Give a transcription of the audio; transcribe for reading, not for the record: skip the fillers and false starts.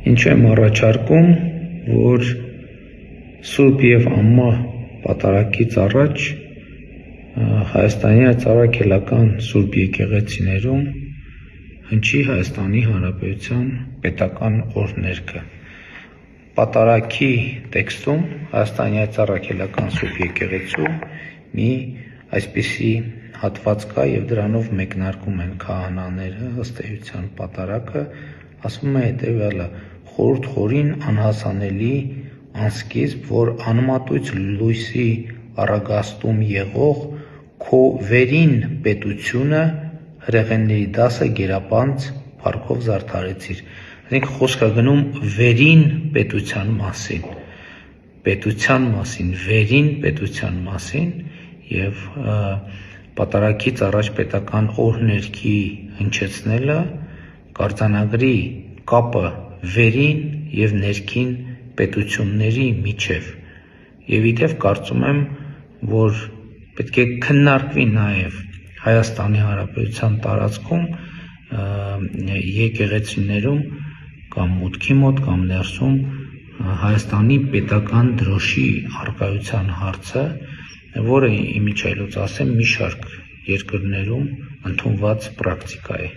Ինչ եմ առաջարկում, որ Սուրբ և Ամմա պատարագից առաջ Հայաստանի Արաքելական Սուրբ եկեղեցիներում հնչի Հայաստանի Հանրապետության պետական օրհներգը։ Պատարագի տեքստում Հայաստանի Արաքելական Սուրբ եկեղեցու մի այսպիսի հատված կա և դրանով մեկնարկում են քահանաները ըստ էության պատարագը, ասվում է հետևյալը. «Խորհուրդ խորին անհասանելի անսկիզբ, որ անմատույց լույսի առագաստում եղող քո վերին պետությունը հրեղենների դասը գերապանծ փառքով զարդարեցիր»։ Այսինքն խոսքը գնում վերին պետության մասին, վերին պետության մասին և պատարագից առաջ պետական օրհներգի հնչեցնելը կարձանագրի կապը վերին և ներքին պետությունների միջև։ Եվ իդեպ կարծում եմ, որ պետք է քննարկվի նաև Հայաստանի Հանրապետության տարածքում եկեղեցիներում կամ մուտքի մոտ կամ ներսում Հայաստանի պետական դրոշի առկայության հարցը, որը իմիջիայլոց ասեմ մի շարք երկրներում ընդունված պրակտիկա է։